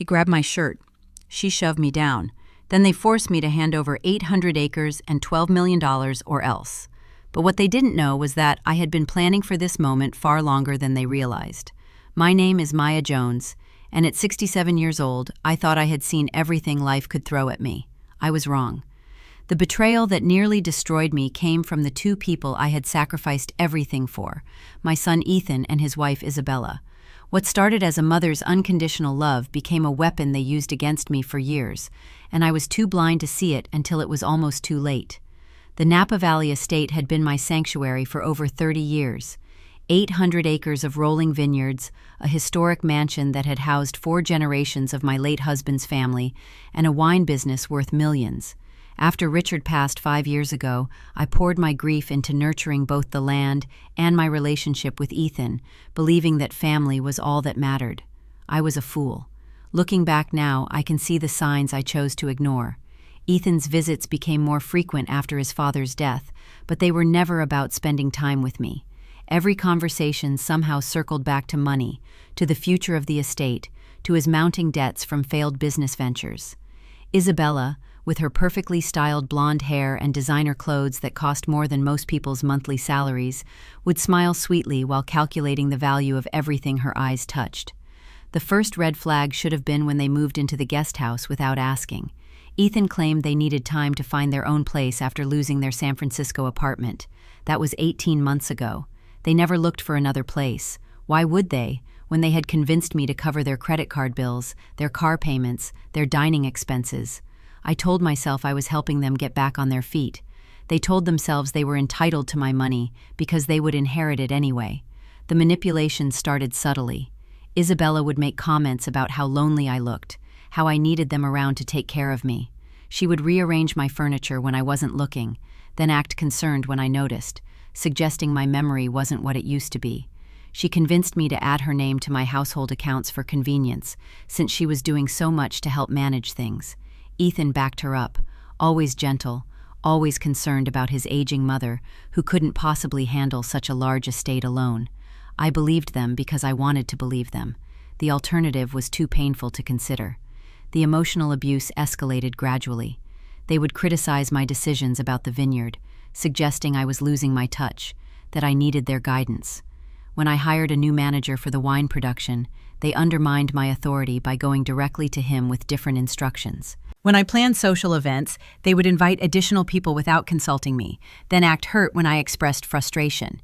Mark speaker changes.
Speaker 1: grabbed my shirt. She shoved me down. Then they forced me to hand over 800 acres and $12 million or else. But what they didn't know was that I had been planning for this moment far longer than they realized. My name is Maya Jones, and at 67 years old, I thought I had seen everything life could throw at me. I was wrong. The betrayal that nearly destroyed me came from the two people I had sacrificed everything for, my son Ethan and his wife Isabella. What started as a mother's unconditional love became a weapon they used against me for years, and I was too blind to see it until it was almost too late. The Napa Valley estate had been my sanctuary for over 30 years. 800 acres of rolling vineyards, a historic mansion that had housed 4 generations of my late husband's family, and a wine business worth millions. After Richard passed 5 years ago, I poured my grief into nurturing both the land and my relationship with Ethan, believing that family was all that mattered. I was a fool. Looking back now, I can see the signs I chose to ignore. Ethan's visits became more frequent after his father's death, but they were never about spending time with me. Every conversation somehow circled back to money, to the future of the estate, to his mounting debts from failed business ventures. Isabella, with her perfectly styled blonde hair and designer clothes that cost more than most people's monthly salaries, would smile sweetly while calculating the value of everything her eyes touched. The first red flag should have been when they moved into the guest house without asking. Ethan claimed they needed time to find their own place after losing their San Francisco apartment. That was 18 months ago. They never looked for another place. Why would they, when they had convinced me to cover their credit card bills, their car payments, their dining expenses? I told myself I was helping them get back on their feet. They told themselves they were entitled to my money because they would inherit it anyway. The manipulation started subtly. Isabella would make comments about how lonely I looked, how I needed them around to take care of me. She would rearrange my furniture when I wasn't looking, then act concerned when I noticed, suggesting my memory wasn't what it used to be. She convinced me to add her name to my household accounts for convenience, since she was doing so much to help manage things. Ethan backed her up, always gentle, always concerned about his aging mother, who couldn't possibly handle such a large estate alone. I believed them because I wanted to believe them. The alternative was too painful to consider. The emotional abuse escalated gradually. They would criticize my decisions about the vineyard, suggesting I was losing my touch, that I needed their guidance. When I hired a new manager for the wine production, they undermined my authority by going directly to him with different instructions. When I planned social events, they would invite additional people without consulting me, then act hurt when I expressed frustration.